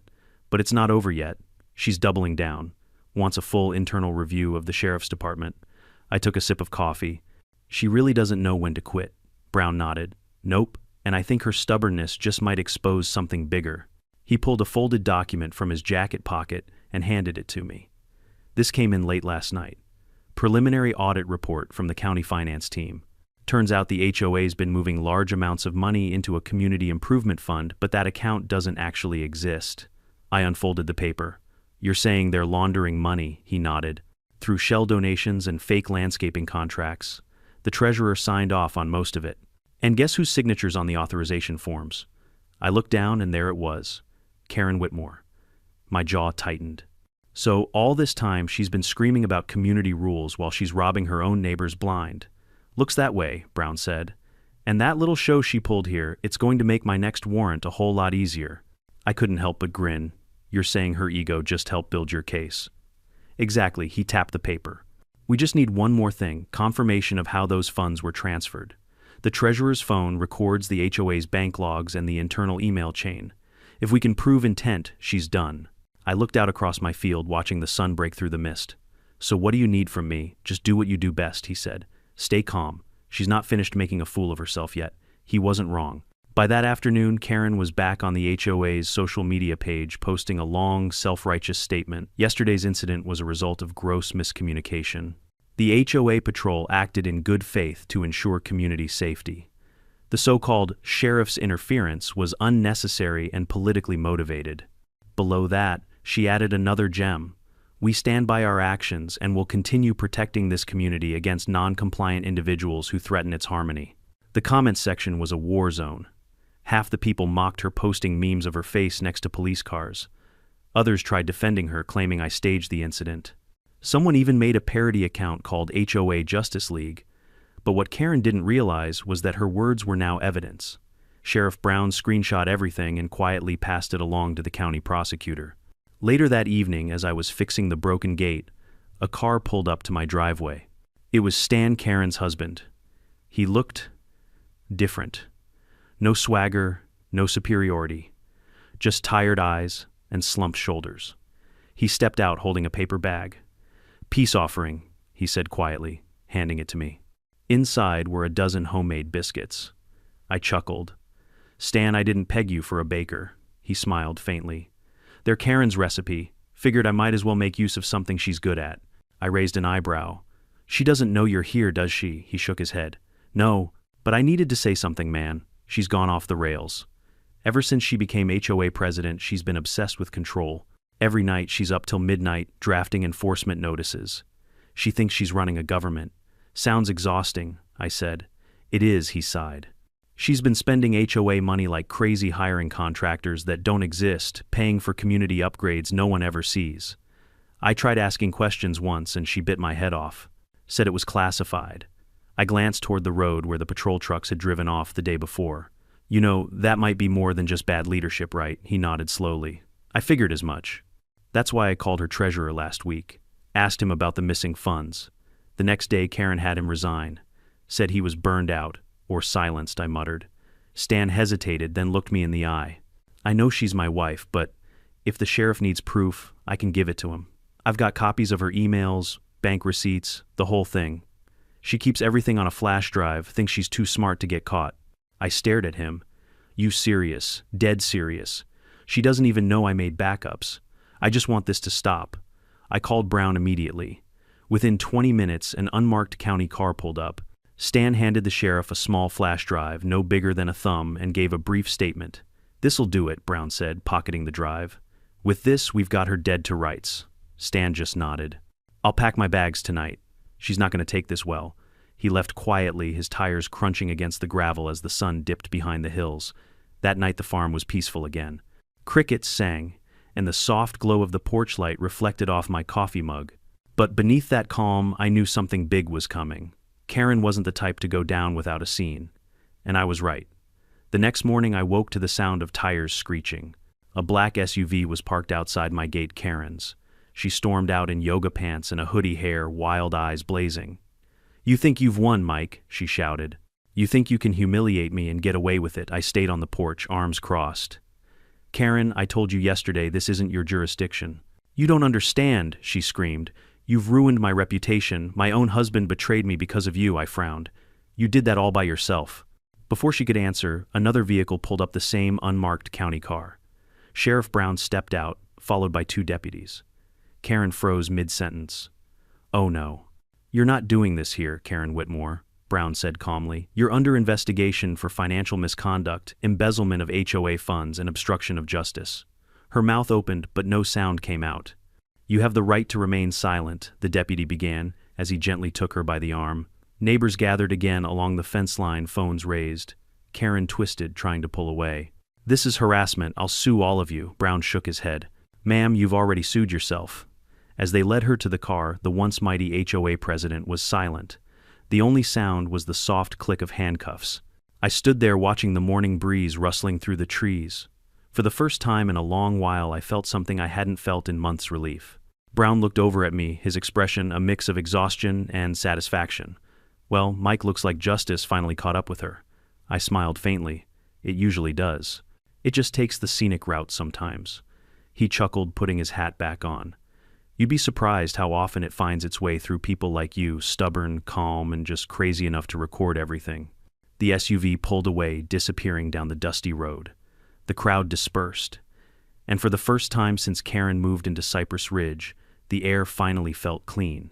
"But it's not over yet. She's doubling down. Wants a full internal review of the sheriff's department." I took a sip of coffee. "She really doesn't know when to quit." Brown nodded. "Nope, and I think her stubbornness just might expose something bigger." He pulled a folded document from his jacket pocket and handed it to me. This came in late last night. Preliminary audit report from the county finance team. Turns out the HOA's been moving large amounts of money into a community improvement fund, but that account doesn't actually exist. I unfolded the paper. "You're saying they're laundering money," he nodded, "through shell donations and fake landscaping contracts. The treasurer signed off on most of it. And guess whose signature's on the authorization forms?" I looked down and there it was. Karen Whitmore. My jaw tightened. So all this time she's been screaming about community rules while she's robbing her own neighbors blind. "Looks that way," Brown said. "And that little show she pulled here, it's going to make my next warrant a whole lot easier." I couldn't help but grin. "You're saying her ego just helped build your case?" "Exactly," he tapped the paper. "We just need one more thing, confirmation of how those funds were transferred. The treasurer's phone records the HOA's bank logs and the internal email chain. If we can prove intent, she's done." I looked out across my field, watching the sun break through the mist. "So what do you need from me? Just do what you do best," he said. "Stay calm. She's not finished making a fool of herself yet." He wasn't wrong. By that afternoon, Karen was back on the HOA's social media page posting a long, self-righteous statement. Yesterday's incident was a result of gross miscommunication. The HOA patrol acted in good faith to ensure community safety. The so-called sheriff's interference was unnecessary and politically motivated. Below that, she added another gem. We stand by our actions and will continue protecting this community against non-compliant individuals who threaten its harmony. The comments section was a war zone. Half the people mocked her, posting memes of her face next to police cars. Others tried defending her, claiming I staged the incident. Someone even made a parody account called HOA Justice League. But what Karen didn't realize was that her words were now evidence. Sheriff Brown screenshot everything and quietly passed it along to the county prosecutor. Later that evening, as I was fixing the broken gate, a car pulled up to my driveway. It was Stan, Karen's husband. He looked different. No swagger, no superiority. Just tired eyes and slumped shoulders. He stepped out holding a paper bag. "Peace offering," he said quietly, handing it to me. Inside were a dozen homemade biscuits. I chuckled. "Stan, I didn't peg you for a baker." He smiled faintly. "They're Karen's recipe. Figured I might as well make use of something she's good at." I raised an eyebrow. "She doesn't know you're here, does she?" He shook his head. "No, but I needed to say something, man. She's gone off the rails. Ever since she became HOA president, she's been obsessed with control. Every night she's up till midnight drafting enforcement notices. She thinks she's running a government. Sounds exhausting," I said. "It is," he sighed. "She's been spending HOA money like crazy, hiring contractors that don't exist, paying for community upgrades no one ever sees. I tried asking questions once and she bit my head off. Said it was classified." I glanced toward the road where the patrol trucks had driven off the day before. "You know, that might be more than just bad leadership, right?" He nodded slowly. "I figured as much. That's why I called her treasurer last week. Asked him about the missing funds. The next day, Karen had him resign. Said he was burned out, or silenced," I muttered. Stan hesitated, then looked me in the eye. "I know she's my wife, but if the sheriff needs proof, I can give it to him. I've got copies of her emails, bank receipts, the whole thing. She keeps everything on a flash drive, thinks she's too smart to get caught." I stared at him. "You serious? Dead serious? She doesn't even know I made backups. I just want this to stop." I called Brown immediately. Within 20 minutes, an unmarked county car pulled up. Stan handed the sheriff a small flash drive, no bigger than a thumb, and gave a brief statement. "This'll do it," Brown said, pocketing the drive. "With this, we've got her dead to rights." Stan just nodded. "I'll pack my bags tonight. She's not going to take this well." He left quietly, his tires crunching against the gravel as the sun dipped behind the hills. That night the farm was peaceful again. Crickets sang, and the soft glow of the porch light reflected off my coffee mug. But beneath that calm, I knew something big was coming. Karen wasn't the type to go down without a scene. And I was right. The next morning I woke to the sound of tires screeching. A black SUV was parked outside my gate, Karen's. She stormed out in yoga pants and a hoodie, hair, wild eyes blazing. "You think you've won, Mike," she shouted. "You think you can humiliate me and get away with it." I stayed on the porch, arms crossed. "Karen, I told you yesterday this isn't your jurisdiction." "You don't understand," she screamed. "You've ruined my reputation. My own husband betrayed me because of you," I frowned. "You did that all by yourself." Before she could answer, another vehicle pulled up, the same unmarked county car. Sheriff Brown stepped out, followed by 2 deputies. Karen froze mid-sentence. "Oh no. You're not doing this here, Karen Whitmore," Brown said calmly. "You're under investigation for financial misconduct, embezzlement of HOA funds, and obstruction of justice." Her mouth opened, but no sound came out. "You have the right to remain silent," the deputy began, as he gently took her by the arm. Neighbors gathered again along the fence line, phones raised. Karen twisted, trying to pull away. "This is harassment. I'll sue all of you." Brown shook his head. "Ma'am, you've already sued yourself." As they led her to the car, the once mighty HOA president was silent. The only sound was the soft click of handcuffs. I stood there watching the morning breeze rustling through the trees. For the first time in a long while, I felt something I hadn't felt in months: relief. Brown looked over at me, his expression a mix of exhaustion and satisfaction. "Well, Mike, looks like justice finally caught up with her." I smiled faintly. "It usually does. It just takes the scenic route sometimes." He chuckled, putting his hat back on. "You'd be surprised how often it finds its way through people like you, stubborn, calm, and just crazy enough to record everything. The SUV pulled away, disappearing down the dusty road. The crowd dispersed. And for the first time since Karen moved into Cypress Ridge, the air finally felt clean.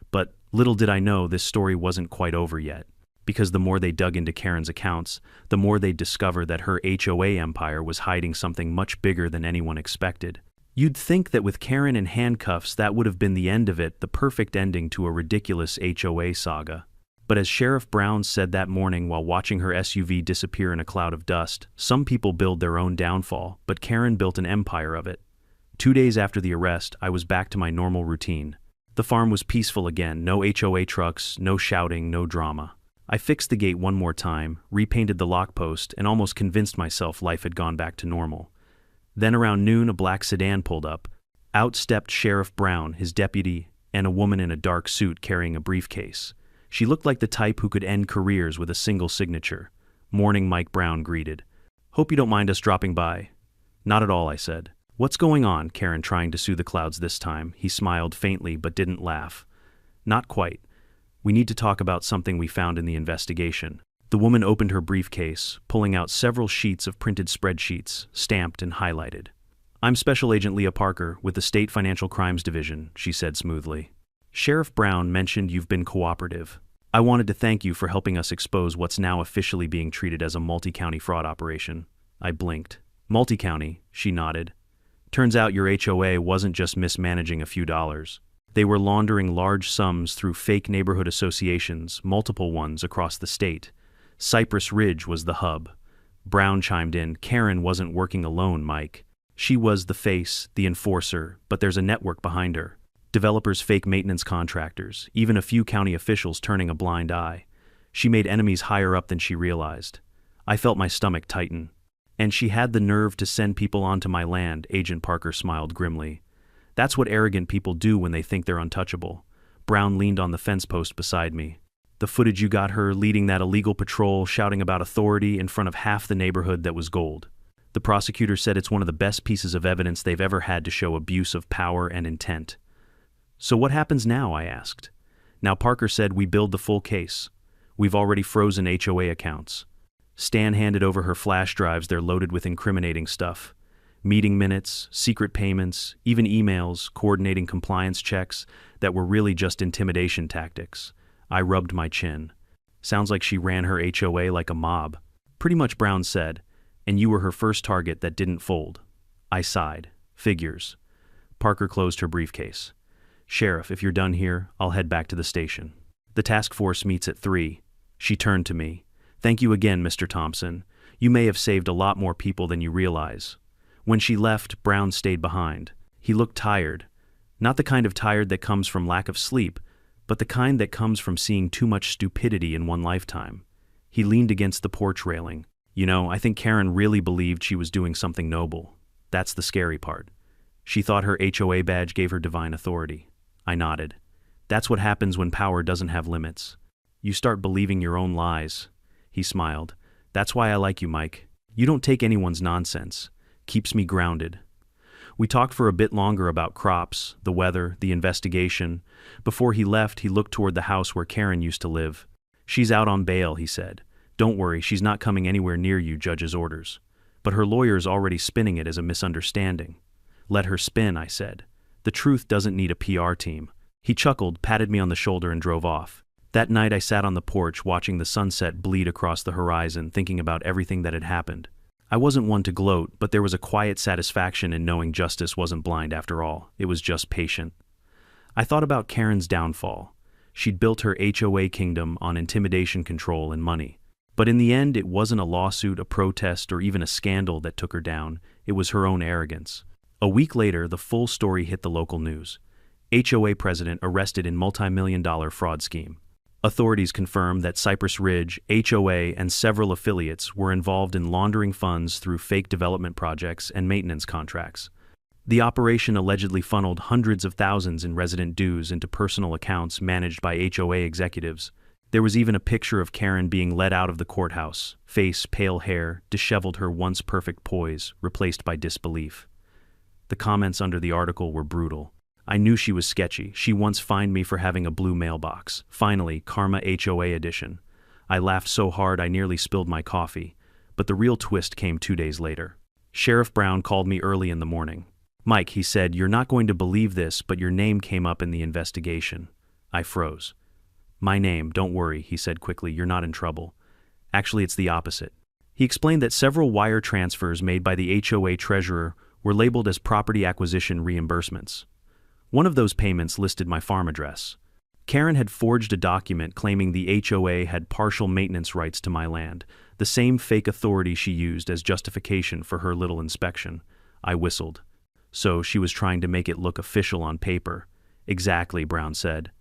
But little did I know this story wasn't quite over yet, because the more they dug into Karen's accounts, the more they'd discover that her HOA empire was hiding something much bigger than anyone expected. You'd think that with Karen in handcuffs that would have been the end of it, the perfect ending to a ridiculous HOA saga. But as Sheriff Brown said that morning while watching her SUV disappear in a cloud of dust, some people build their own downfall, but Karen built an empire of it. 2 days after the arrest, I was back to my normal routine. The farm was peaceful again, no HOA trucks, no shouting, no drama. I fixed the gate one more time, repainted the lock post, and almost convinced myself life had gone back to normal. Then around noon, a black sedan pulled up. Out stepped Sheriff Brown, his deputy, and a woman in a dark suit carrying a briefcase. She looked like the type who could end careers with a single signature. "Morning," Mike Brown greeted. "Hope you don't mind us dropping by." "Not at all," I said. "What's going on?" Karen trying to soothe the clouds this time. He smiled faintly but didn't laugh. "Not quite. We need to talk about something we found in the investigation." The woman opened her briefcase, pulling out several sheets of printed spreadsheets, stamped and highlighted. "I'm Special Agent Leah Parker with the State Financial Crimes Division," she said smoothly. "Sheriff Brown mentioned you've been cooperative. I wanted to thank you for helping us expose what's now officially being treated as a multi-county fraud operation." I blinked. "Multi-county," she nodded. "Turns out your HOA wasn't just mismanaging a few dollars. They were laundering large sums through fake neighborhood associations, multiple ones across the state. Cypress Ridge was the hub." Brown chimed in. "Karen wasn't working alone, Mike. She was the face, the enforcer, but there's a network behind her. Developers, fake maintenance contractors, even a few county officials turning a blind eye. She made enemies higher up than she realized." I felt my stomach tighten. "And she had the nerve to send people onto my land," Agent Parker smiled grimly. "That's what arrogant people do when they think they're untouchable." Brown leaned on the fence post beside me. "The footage you got her leading that illegal patrol, shouting about authority in front of half the neighborhood, that was gold. The prosecutor said it's one of the best pieces of evidence they've ever had to show abuse of power and intent." "So what happens now?" I asked. Now Parker said we build the full case. We've already frozen HOA accounts. Stan handed over her flash drives. They're loaded with incriminating stuff. Meeting minutes, secret payments, even emails, coordinating compliance checks that were really just intimidation tactics. I rubbed my chin. "Sounds like she ran her HOA like a mob." "Pretty much," Brown said. "And you were her first target that didn't fold." I sighed. "Figures." Parker closed her briefcase. "Sheriff, if you're done here, I'll head back to the station. The task force meets at 3. She turned to me. "Thank you again, Mr. Thompson. You may have saved a lot more people than you realize." When she left, Brown stayed behind. He looked tired. Not the kind of tired that comes from lack of sleep, but the kind that comes from seeing too much stupidity in one lifetime. He leaned against the porch railing. "You know, I think Karen really believed she was doing something noble. That's the scary part. She thought her HOA badge gave her divine authority." I nodded. "That's what happens when power doesn't have limits. You start believing your own lies." He smiled. "That's why I like you, Mike. You don't take anyone's nonsense. Keeps me grounded." We talked for a bit longer about crops, the weather, the investigation. Before he left, he looked toward the house where Karen used to live. "She's out on bail," he said. "Don't worry, she's not coming anywhere near you, judge's orders." But her lawyer's already spinning it as a misunderstanding. "Let her spin," I said. "The truth doesn't need a PR team." He chuckled, patted me on the shoulder, and drove off. That night I sat on the porch watching the sunset bleed across the horizon, thinking about everything that had happened. I wasn't one to gloat, but there was a quiet satisfaction in knowing justice wasn't blind after all. It was just patient. I thought about Karen's downfall. She'd built her HOA kingdom on intimidation, control, and money. But in the end, it wasn't a lawsuit, a protest, or even a scandal that took her down. It was her own arrogance. A week later, the full story hit the local news. HOA president arrested in multi-million-dollar fraud scheme. Authorities confirmed that Cypress Ridge, HOA, and several affiliates were involved in laundering funds through fake development projects and maintenance contracts. The operation allegedly funneled hundreds of thousands in resident dues into personal accounts managed by HOA executives. There was even a picture of Karen being led out of the courthouse, face, pale hair, disheveled, her once perfect poise, replaced by disbelief. The comments under the article were brutal. I knew she was sketchy. She once fined me for having a blue mailbox. Finally, Karma HOA edition. I laughed so hard I nearly spilled my coffee, but the real twist came 2 days later. Sheriff Brown called me early in the morning. "Mike," he said, "you're not going to believe this, but your name came up in the investigation." I froze. "My name, don't worry," he said quickly, "you're not in trouble. Actually, it's the opposite." He explained that several wire transfers made by the HOA treasurer were labeled as property acquisition reimbursements. One of those payments listed my farm address. Karen had forged a document claiming the HOA had partial maintenance rights to my land, the same fake authority she used as justification for her little inspection. I whistled. So she was trying to make it look official on paper. Exactly, Brown said.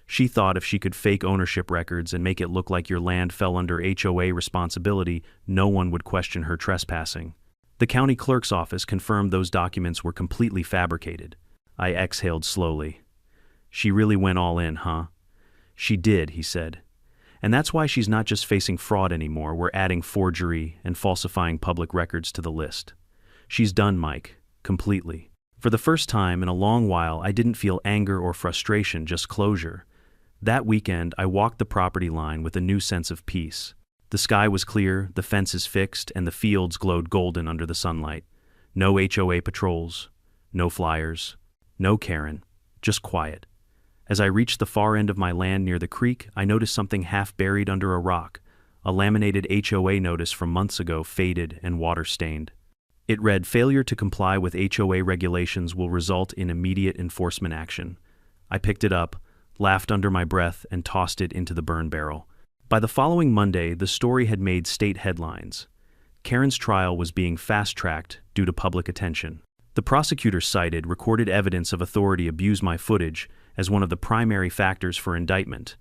She thought if she could fake ownership records and make it look like your land fell under HOA responsibility, no one would question her trespassing. The county clerk's office confirmed those documents were completely fabricated. I exhaled slowly. She really went all in, huh? She did, he said. And that's why she's not just facing fraud anymore. We're adding forgery and falsifying public records to the list. She's done, Mike. Completely. For the first time in a long while, I didn't feel anger or frustration, just closure. That weekend, I walked the property line with a new sense of peace. The sky was clear, the fences fixed, and the fields glowed golden under the sunlight. No HOA patrols, no flyers, no Karen, just quiet. As I reached the far end of my land near the creek, I noticed something half buried under a rock, a laminated HOA notice from months ago, faded and water-stained. It read, "Failure to comply with HOA regulations will result in immediate enforcement action." I picked it up, laughed under my breath, and tossed it into the burn barrel. By the following Monday, the story had made state headlines. Karen's trial was being fast-tracked due to public attention. The prosecutor cited recorded evidence of authority abuse my footage as one of the primary factors for indictment.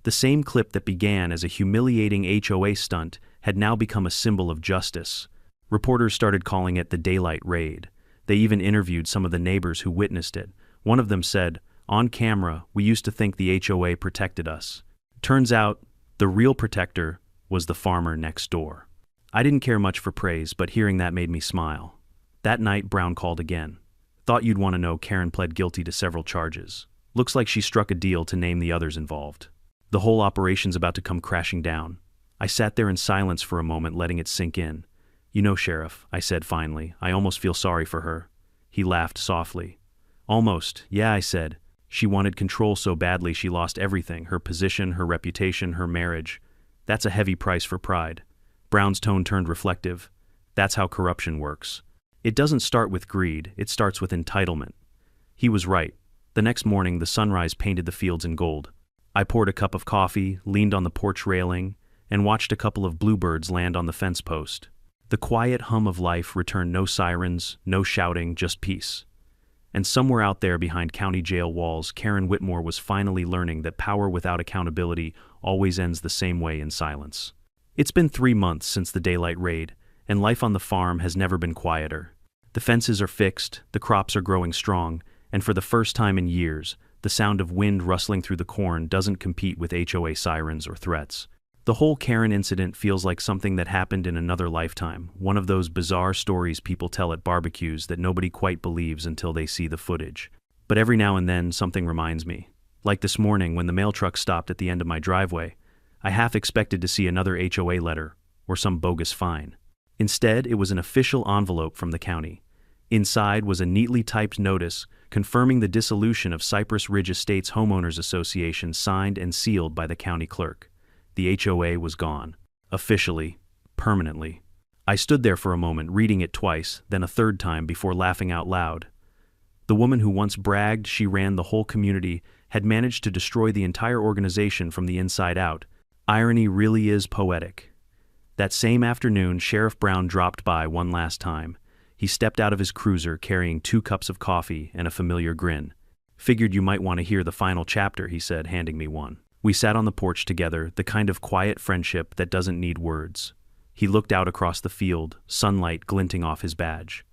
The same clip that began as a humiliating HOA stunt had now become a symbol of justice. Reporters started calling it the daylight raid. They even interviewed some of the neighbors who witnessed it. One of them said, "On camera, we used to think the HOA protected us. Turns out, the real protector was the farmer next door." I didn't care much for praise, but hearing that made me smile. That night, Brown called again. "Thought you'd want to know Karen pled guilty to several charges. Looks like she struck a deal to name the others involved. The whole operation's about to come crashing down." I sat there in silence for a moment, letting it sink in. "You know, Sheriff," I said finally, "I almost feel sorry for her." He laughed softly. "Almost, yeah," I said. "She wanted control so badly she lost everything, her position, her reputation, her marriage. That's a heavy price for pride." Brown's tone turned reflective. "That's how corruption works. It doesn't start with greed, it starts with entitlement." He was right. The next morning, the sunrise painted the fields in gold. I poured a cup of coffee, leaned on the porch railing, and watched a couple of bluebirds land on the fence post. The quiet hum of life returned, no sirens, no shouting, just peace. And somewhere out there behind county jail walls, Karen Whitmore was finally learning that power without accountability always ends the same way, in silence. It's been 3 months since the daylight raid, and life on the farm has never been quieter. The fences are fixed, the crops are growing strong, and for the first time in years, the sound of wind rustling through the corn doesn't compete with HOA sirens or threats. The whole Karen incident feels like something that happened in another lifetime, one of those bizarre stories people tell at barbecues that nobody quite believes until they see the footage. But every now and then, something reminds me. Like this morning when the mail truck stopped at the end of my driveway, I half expected to see another HOA letter or some bogus fine. Instead, it was an official envelope from the county. Inside was a neatly typed notice confirming the dissolution of Cypress Ridge Estates Homeowners Association, signed and sealed by the county clerk. The HOA was gone. Officially. Permanently. I stood there for a moment, reading it twice, then a third time before laughing out loud. The woman who once bragged she ran the whole community had managed to destroy the entire organization from the inside out. Irony really is poetic. That same afternoon, Sheriff Brown dropped by one last time. He stepped out of his cruiser carrying 2 cups of coffee and a familiar grin. "Figured you might want to hear the final chapter," he said, handing me one. We sat on the porch together, the kind of quiet friendship that doesn't need words. He looked out across the field, sunlight glinting off his badge.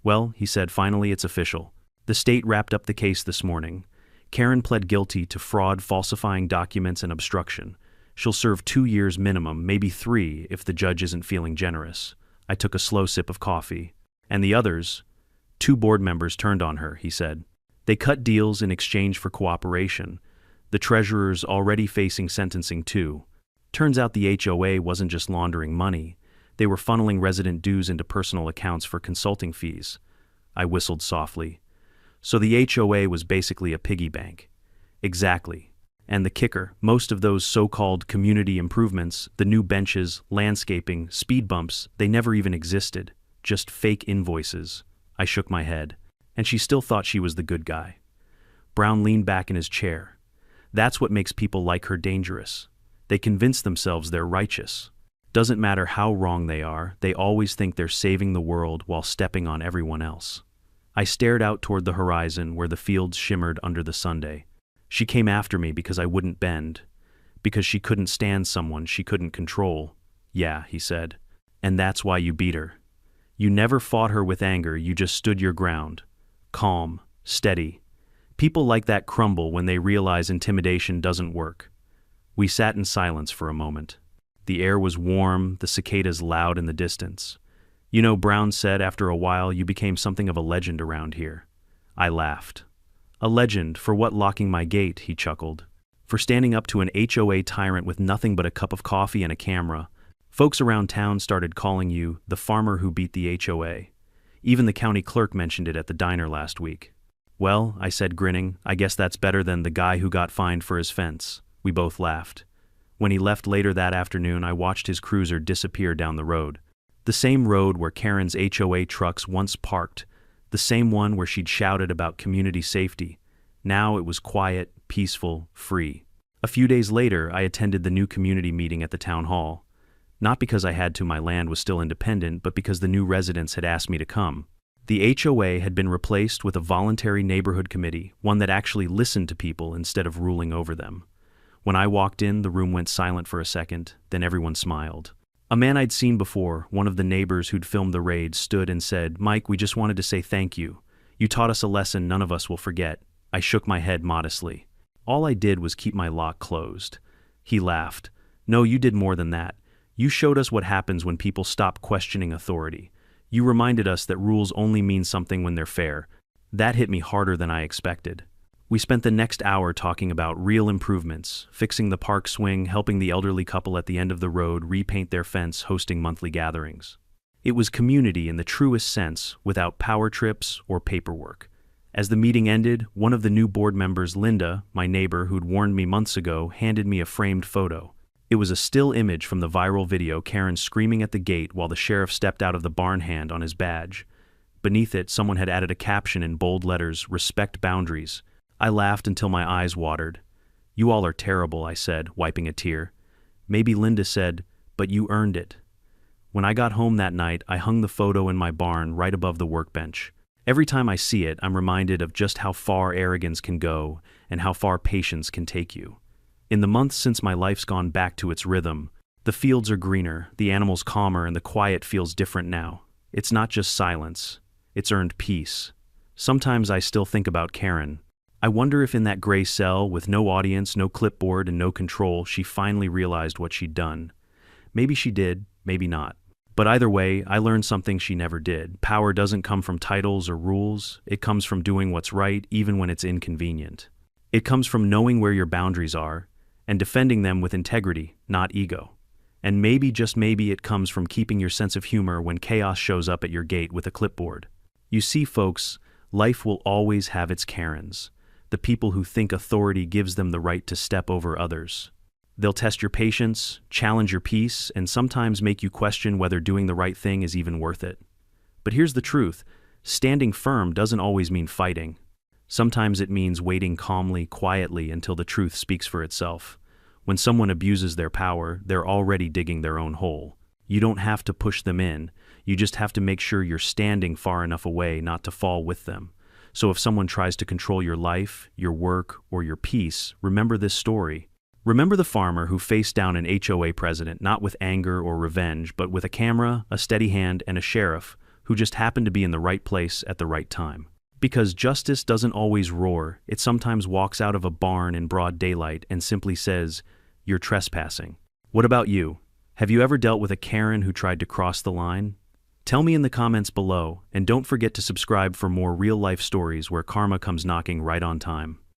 "Well," he said, "finally it's official. The state wrapped up the case this morning. Karen pled guilty to fraud, falsifying documents, and obstruction. She'll serve 2 years minimum, maybe 3 if the judge isn't feeling generous." I took a slow sip of coffee. "And the others?" 2 board members turned on her, he said. "They cut deals in exchange for cooperation. The treasurer's already facing sentencing too." Turns out the HOA wasn't just laundering money. They were funneling resident dues into personal accounts for consulting fees. I whistled softly. So the HOA was basically a piggy bank. Exactly. And the kicker, most of those so-called community improvements, the new benches, landscaping, speed bumps, they never even existed. Just fake invoices. I shook my head. And she still thought she was the good guy. Brown leaned back in his chair. That's what makes people like her dangerous. They convince themselves they're righteous. Doesn't matter how wrong they are, they always think they're saving the world while stepping on everyone else. I stared out toward the horizon where the fields shimmered under the Sunday. She came after me because I wouldn't bend. Because she couldn't stand someone she couldn't control. Yeah, he said. And that's why you beat her. You never fought her with anger, you just stood your ground. Calm, steady. People like that crumble when they realize intimidation doesn't work. We sat in silence for a moment. The air was warm, the cicadas loud in the distance. You know, Brown said after a while you became something of a legend around here. I laughed. A legend for what, locking my gate, he chuckled. For standing up to an HOA tyrant with nothing but a cup of coffee and a camera. Folks around town started calling you the farmer who beat the HOA. Even the county clerk mentioned it at the diner last week. Well, I said, grinning, I guess that's better than the guy who got fined for his fence. We both laughed. When he left later that afternoon, I watched his cruiser disappear down the road. The same road where Karen's HOA trucks once parked. The same one where she'd shouted about community safety. Now it was quiet, peaceful, free. A few days later, I attended the new community meeting at the town hall. Not because I had to, my land was still independent, but because the new residents had asked me to come. The HOA had been replaced with a voluntary neighborhood committee, one that actually listened to people instead of ruling over them. When I walked in, the room went silent for a second, then everyone smiled. A man I'd seen before, one of the neighbors who'd filmed the raid, stood and said, "Mike, we just wanted to say thank you. You taught us a lesson none of us will forget." I shook my head modestly. All I did was keep my lock closed. He laughed. "No, you did more than that. You showed us what happens when people stop questioning authority. You reminded us that rules only mean something when they're fair." That hit me harder than I expected. We spent the next hour talking about real improvements, fixing the park swing, helping the elderly couple at the end of the road repaint their fence, hosting monthly gatherings. It was community in the truest sense, without power trips or paperwork. As the meeting ended, one of the new board members, Linda, my neighbor who'd warned me months ago, handed me a framed photo. It was a still image from the viral video, Karen screaming at the gate while the sheriff stepped out of the barn hand on his badge. Beneath it, someone had added a caption in bold letters, "Respect boundaries." I laughed until my eyes watered. "You all are terrible," I said, wiping a tear. Maybe Linda said, "But you earned it." When I got home that night, I hung the photo in my barn right above the workbench. Every time I see it, I'm reminded of just how far arrogance can go and how far patience can take you. In the months since my life's gone back to its rhythm, the fields are greener, the animals calmer, and the quiet feels different now. It's not just silence, it's earned peace. Sometimes I still think about Karen. I wonder if in that gray cell, with no audience, no clipboard, and no control, she finally realized what she'd done. Maybe she did, maybe not. But either way, I learned something she never did. Power doesn't come from titles or rules. It comes from doing what's right, even when it's inconvenient. It comes from knowing where your boundaries are and defending them with integrity, not ego. And maybe, just maybe, it comes from keeping your sense of humor when chaos shows up at your gate with a clipboard. You see, folks, life will always have its Karens. The people who think authority gives them the right to step over others. They'll test your patience, challenge your peace, and sometimes make you question whether doing the right thing is even worth it. But here's the truth. Standing firm doesn't always mean fighting. Sometimes it means waiting calmly, quietly, until the truth speaks for itself. When someone abuses their power, they're already digging their own hole. You don't have to push them in. You just have to make sure you're standing far enough away not to fall with them. So if someone tries to control your life, your work, or your peace, remember this story. Remember the farmer who faced down an HOA president, not with anger or revenge, but with a camera, a steady hand, and a sheriff who just happened to be in the right place at the right time. Because justice doesn't always roar, it sometimes walks out of a barn in broad daylight and simply says, "You're trespassing." What about you? Have you ever dealt with a Karen who tried to cross the line? Tell me in the comments below, and don't forget to subscribe for more real-life stories where karma comes knocking right on time.